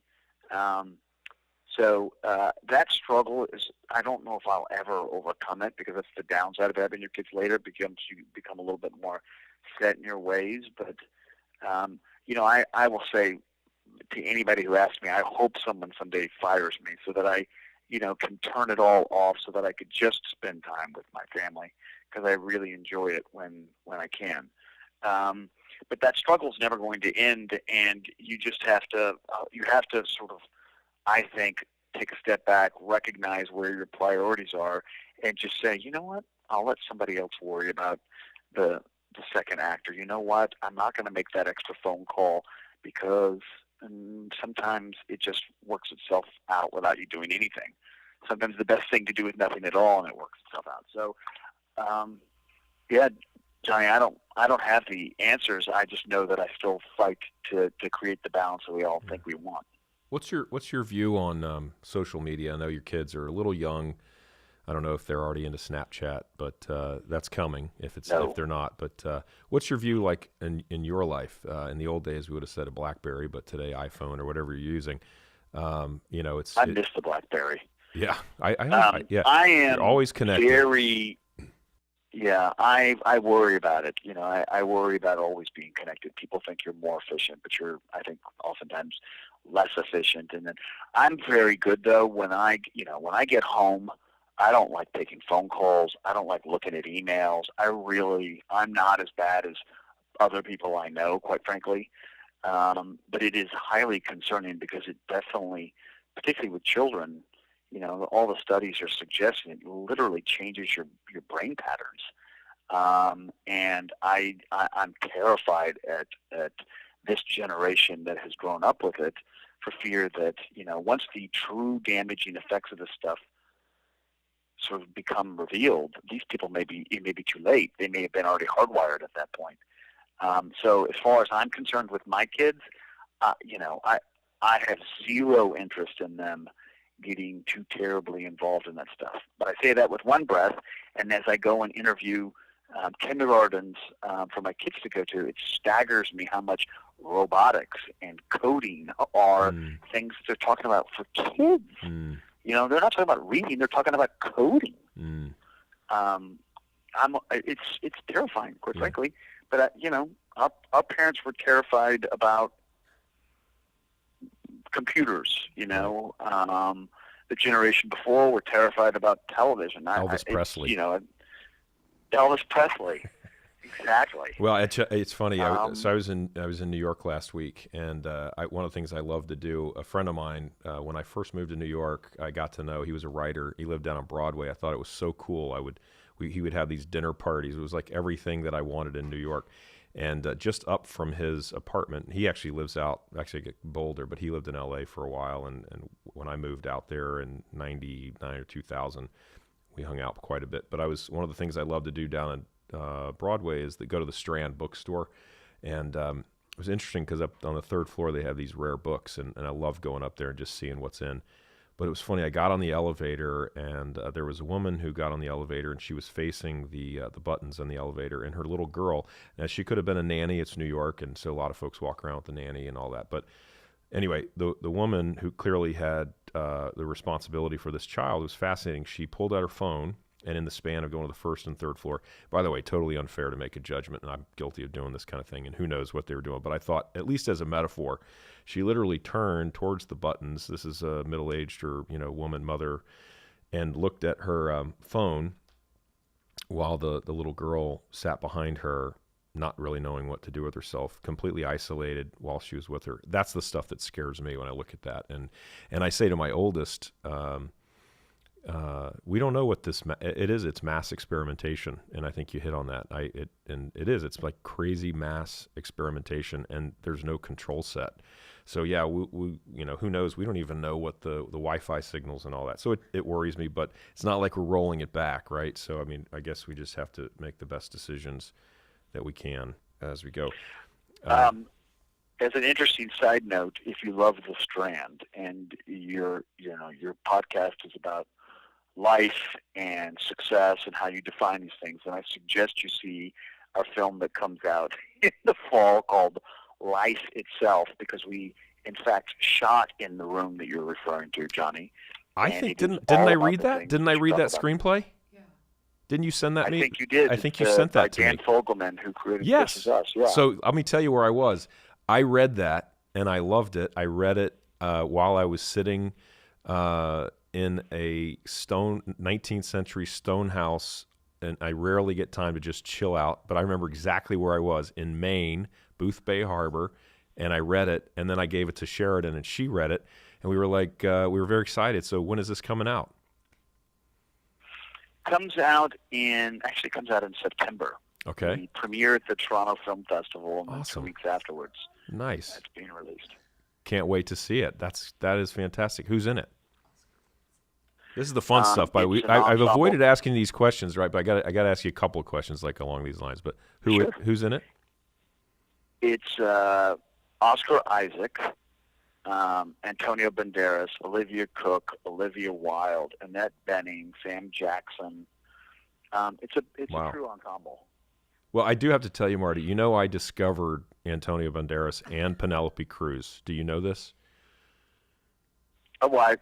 So that struggle is, I don't know if I'll ever overcome it because that's the downside of having your kids later. You become a little bit more set in your ways. But, I will say to anybody who asks me, I hope someone someday fires me so that I, can turn it all off so that I could just spend time with my family because I really enjoy it when I can. But that struggle is never going to end, and you just have to, sort of, I think, take a step back, recognize where your priorities are, and just say, you know what, I'll let somebody else worry about the second act, or you know what, I'm not going to make that extra phone call because sometimes it just works itself out without you doing anything. Sometimes the best thing to do is nothing at all, and it works itself out. So, Johnny, I don't have the answers. I just know that I still fight to create the balance that we all think we want. What's your view on social media? I know your kids are a little young. I don't know if they're already into Snapchat, but that's coming if they're not. But what's your view like in your life? In the old days, we would have said a BlackBerry, but today iPhone or whatever you're using. I miss the BlackBerry. Yeah, I am you're always connected. I worry about it. I worry about always being connected. People think you're more efficient, but you're, I think, oftentimes less efficient. And then I'm very good though when I get home. I don't like taking phone calls. I don't like looking at emails. I'm not as bad as other people I know, quite frankly. But it is highly concerning because it definitely, particularly with children, all the studies are suggesting it literally changes your brain patterns. And I'm terrified at this generation that has grown up with it for fear that, once the true damaging effects of this stuff sort of become revealed, these people it may be too late. They may have been already hardwired at that point. So as far as I'm concerned with my kids, I have zero interest in them getting too terribly involved in that stuff. But I say that with one breath, and as I go and interview kindergartens for my kids to go to, it staggers me how much robotics and coding are things they're talking about for kids. They're not talking about reading; they're talking about coding. It's terrifying, quite frankly. But our parents were terrified about computers. The generation before were terrified about television. Elvis Presley. Elvis Presley. Exactly. Well, it's funny. So I was in New York last week, and one of the things I love to do. A friend of mine, when I first moved to New York, I got to know he was a writer. He lived down on Broadway. I thought it was so cool. He would have these dinner parties. It was like everything that I wanted in New York. And just up from his apartment, he actually lives out Boulder, but he lived in L.A. for a while. And when I moved out there in '99 or 2000, we hung out quite a bit. But one of the things I love to do down at Broadway is to go to the Strand bookstore. And it was interesting because up on the third floor, they have these rare books. And I love going up there and just seeing what's in. But it was funny. I got on the elevator, and there was a woman who got on the elevator, and she was facing the buttons on the elevator. And her little girl, now she could have been a nanny. It's New York, and so a lot of folks walk around with the nanny and all that. But anyway, the woman who clearly had the responsibility for this child was fascinating. She pulled out her phone, and in the span of going to the first and third floor, by the way, totally unfair to make a judgment, and I'm guilty of doing this kind of thing, and who knows what they were doing. But I thought, at least as a metaphor, she literally turned towards the buttons. This is a middle-aged or woman, mother, and looked at her phone while the little girl sat behind her, not really knowing what to do with herself, completely isolated while she was with her. That's the stuff that scares me when I look at that. And I say to my oldest, we don't know what it is. It's mass experimentation, and I think you hit on that. It's like crazy mass experimentation, and there's no control set. So yeah, we who knows? We don't even know what the Wi-Fi signals and all that. So it worries me, but it's not like we're rolling it back, right? So I mean, I guess we just have to make the best decisions that we can as we go. As an interesting side note, if you love The Strand and your podcast is about life and success and how you define these things, and I suggest you see our film that comes out in the fall called Life Itself, because we in fact shot in the room that you're referring to, Johnny. I think didn't I read that? Didn't I read that screenplay? Yeah. Didn't you send that to me? I think you did. I think you sent that to Dan me. Dan Fogelman, who created Yes. This Is Us. Yeah. So let me tell you where I was. I read that and I loved it. I read it while I was sitting in a 19th century stone house, and I rarely get time to just chill out, but I remember exactly where I was in Maine, Booth Bay Harbor, and I read it, and then I gave it to Sheridan, and she read it, and we were like, we were very excited. So when is this coming out? Comes out in September. Okay. We premiere at the Toronto Film Festival, and then Awesome. 2 weeks afterwards. Nice. That's being released. Can't wait to see it. That is fantastic. Who's in it? This is the fun stuff. I've avoided asking these questions, right? But I got to ask you a couple of questions like along these lines. But who's in it? It's Oscar Isaac, Antonio Banderas, Olivia Cook, Olivia Wilde, Annette Bening, Sam Jackson. It's Wow. a true ensemble. Well, I do have to tell you, Marty, I discovered Antonio Banderas and Penelope Cruz. Do you know this? Oh, well, I've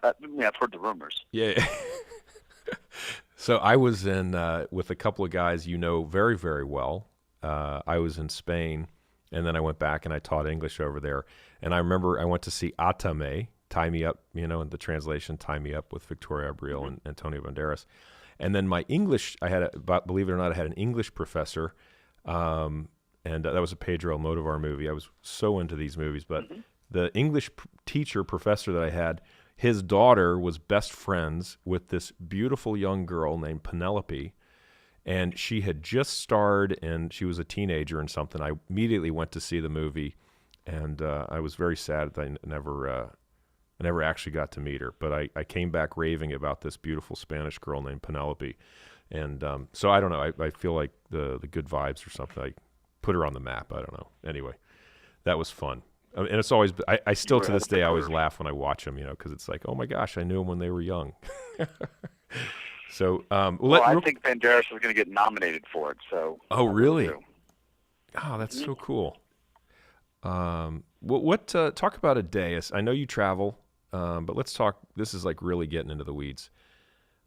heard the rumors. Yeah. So I was in with a couple of guys very, very well. I was in Spain, and then I went back and I taught English over there. And I remember I went to see Atame, Tie Me Up, in the translation, Tie Me Up with Victoria Abril and Antonio Banderas. And then my English, believe it or not, I had an English professor, and that was a Pedro Almodovar movie. I was so into these movies, but the English professor that I had, his daughter was best friends with this beautiful young girl named Penelope, and she had just starred, and she was a teenager in something. I immediately went to see the movie, and I was very sad that I never actually got to meet her. But I came back raving about this beautiful Spanish girl named Penelope, and so I don't know. I feel like the good vibes or something. I put her on the map. I don't know. Anyway, that was fun. And it's always, I still to this day, I always laugh when I watch them, because it's like, oh my gosh, I knew them when they were young. So, I think Banderas is going to get nominated for it. So. Oh, really? Oh, that's so cool. Talk about a day. I know you travel, but let's talk. This is like really getting into the weeds.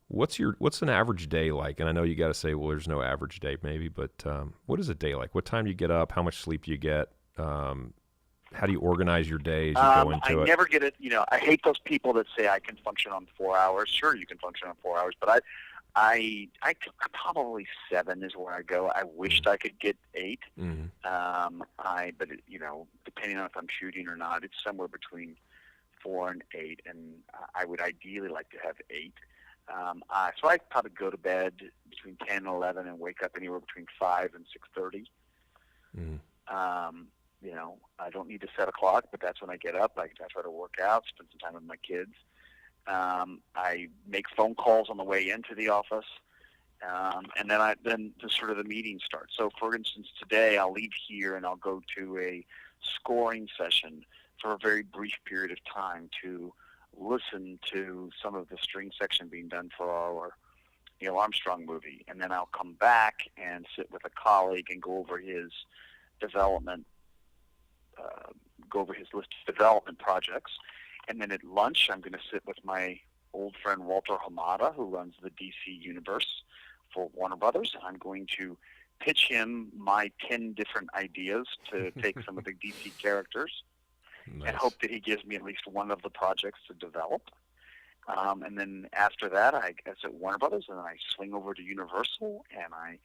What's an average day like? And I know you got to say, well, there's no average day, maybe, but what is a day like? What time do you get up? How much sleep do you get? How do you organize your day as you go into it? I never get it. I hate those people that say I can function on 4 hours. Sure, you can function on 4 hours, but I probably 7 is where I go. I wished I could get 8. Mm-hmm. But depending on if I'm shooting or not, it's somewhere between 4 and 8, and I would ideally like to have 8. So I probably go to bed between 10 and 11 and wake up anywhere between 5 and 6:30. I don't need to set a clock, but that's when I get up. I try to work out, spend some time with my kids. I make phone calls on the way into the office, and then the meeting starts. So, for instance, today I'll leave here and I'll go to a scoring session for a very brief period of time to listen to some of the string section being done for our Neil Armstrong movie, and then I'll come back and sit with a colleague and go over his development. Go over his list of development projects, and then at lunch I'm going to sit with my old friend Walter Hamada, who runs the DC universe for Warner Brothers. I'm going to pitch him my 10 different ideas to take some of the DC characters, and hope that he gives me at least one of the projects to develop. And then after that, I guess at Warner Brothers, and then I swing over to Universal, and I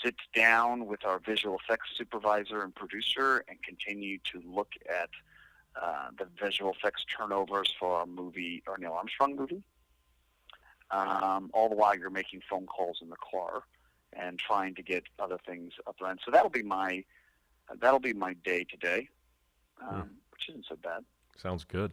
sit down with our visual effects supervisor and producer and continue to look at the visual effects turnovers for our Neil Armstrong movie. All the while you're making phone calls in the car and trying to get other things up and running. So that'll be my day today, which isn't so bad. Sounds good.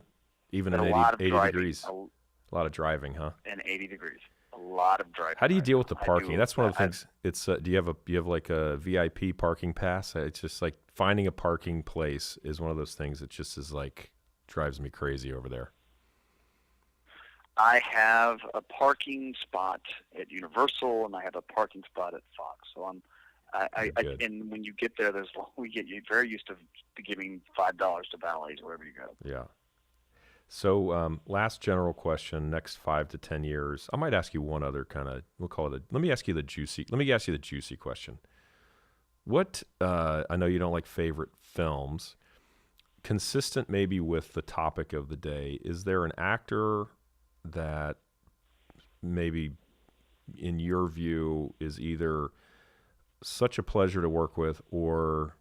Even at 80 degrees. A lot of driving, huh? And 80 degrees. A lot of driving. How do you deal with the parking? That's one of the things. It's do you have like a VIP parking pass? It's just like finding a parking place is one of those things that just is like drives me crazy over there. I have a parking spot at Universal and I have a parking spot at Fox. So and when you get there, you're very used to giving $5 to valets wherever you go. Yeah. So last general question, next 5 to 10 years, I might ask you one other kind of, let me ask you the juicy question. What, I know you don't like favorite films, consistent maybe with the topic of the day, is there an actor that maybe in your view is either such a pleasure to work with or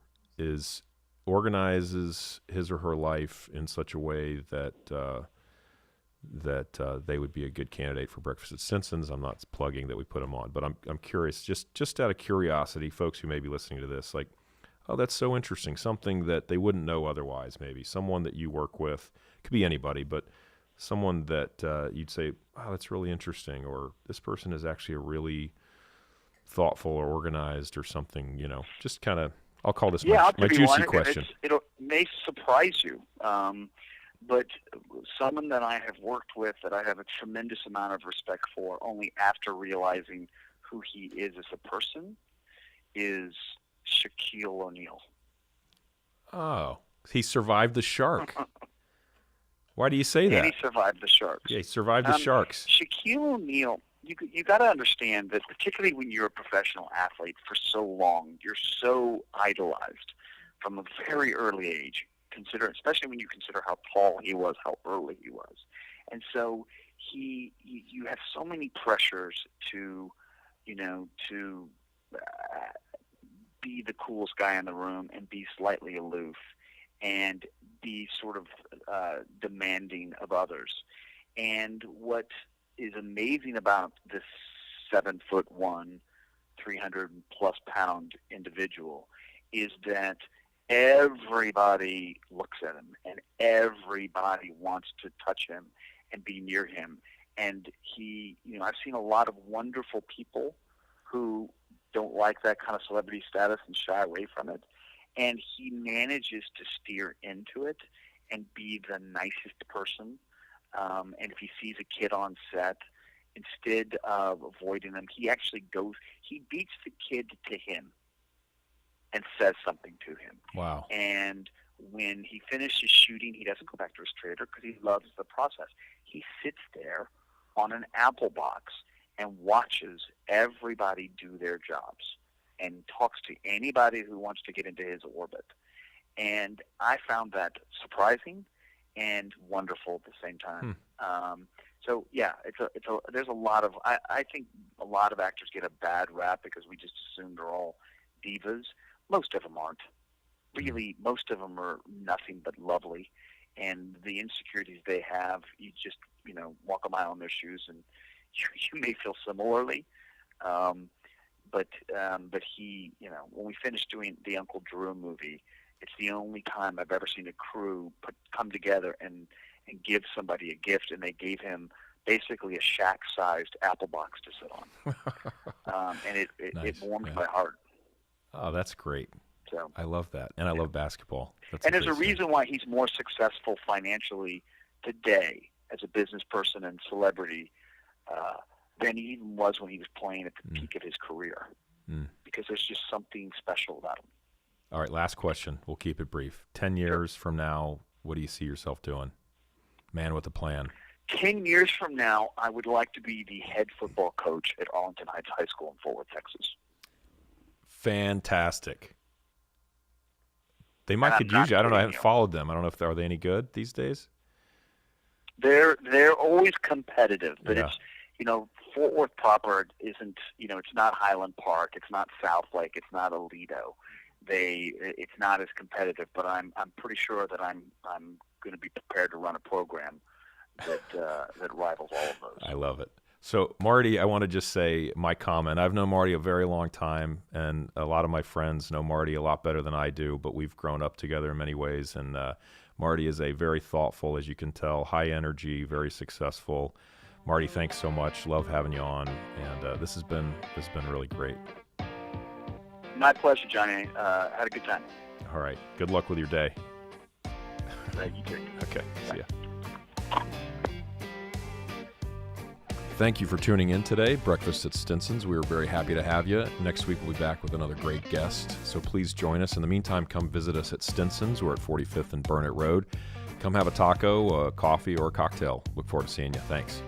organizes his or her life in such a way that they would be a good candidate for Breakfast at Stinsons? I'm not plugging that we put them on, but I'm curious, just out of curiosity, folks who may be listening to this, like, oh, that's so interesting, something that they wouldn't know otherwise, maybe someone that you work with, could be anybody, but someone that you'd say, wow, that's really interesting, or this person is actually a really thoughtful or organized or something, just kind of, I'll call this my juicy question. It may surprise you, but someone that I have worked with that I have a tremendous amount of respect for only after realizing who he is as a person is Shaquille O'Neal. Oh, he survived the shark. Why do you say that? And he survived the sharks. Yeah, he survived the sharks. Shaquille O'Neal, you got to understand that particularly when you're a professional athlete for so long, you're so idolized from a very early age, especially when you consider how tall he was, how early he was. And so you have so many pressures to be the coolest guy in the room and be slightly aloof and be sort of demanding of others. And what is amazing about this 7'1", 300+ pound individual is that everybody looks at him and everybody wants to touch him and be near him. And I've seen a lot of wonderful people who don't like that kind of celebrity status and shy away from it. And he manages to steer into it and be the nicest person. And if he sees a kid on set, instead of avoiding them, he beats the kid to him and says something to him. Wow. And when he finishes shooting, he doesn't go back to his trailer because he loves the process. He sits there on an apple box and watches everybody do their jobs and talks to anybody who wants to get into his orbit. And I found that surprising and wonderful at the same time. So yeah, there's a lot of, I think a lot of actors get a bad rap because we just assume they're all divas. Most of them aren't. Really, most of them are nothing but lovely. And the insecurities they have, you just, walk a mile in their shoes and you may feel similarly. But he, when we finished doing the Uncle Drew movie, it's the only time I've ever seen a crew come together and give somebody a gift, and they gave him basically a shack-sized apple box to sit on. And it warmed my heart. Oh, that's great. So I love that, and I love basketball. And there's a reason why he's more successful financially today as a business person and celebrity than he even was when he was playing at the peak of his career. Because there's just something special about him. All right, last question. We'll keep it brief. 10 years from now, what do you see yourself doing? Man with a plan. 10 years from now, I would like to be the head football coach at Arlington Heights High School in Fort Worth, Texas. Fantastic. They might could use you. I don't know. I haven't followed them. I don't know are they any good these days? They're always competitive, but Fort Worth proper isn't, it's not Highland Park, it's not South Lake, it's not Aledo. It's not as competitive, but I'm pretty sure that I'm going to be prepared to run a program that rivals all of those. I love it. So, Marty, I want to just say my comment. I've known Marty a very long time, and a lot of my friends know Marty a lot better than I do, but we've grown up together in many ways, and Marty is a very thoughtful, as you can tell, high energy, very successful. Marty, thanks so much. Love having you on, and this has been really great. My pleasure, Johnny. Had a good time. All right. Good luck with your day. You too. Okay. See ya. Thank you for tuning in today. Breakfast at Stinson's. We were very happy to have you. Next week, we'll be back with another great guest. So please join us. In the meantime, come visit us at Stinson's. We're at 45th and Burnett Road. Come have a taco, a coffee, or a cocktail. Look forward to seeing you. Thanks.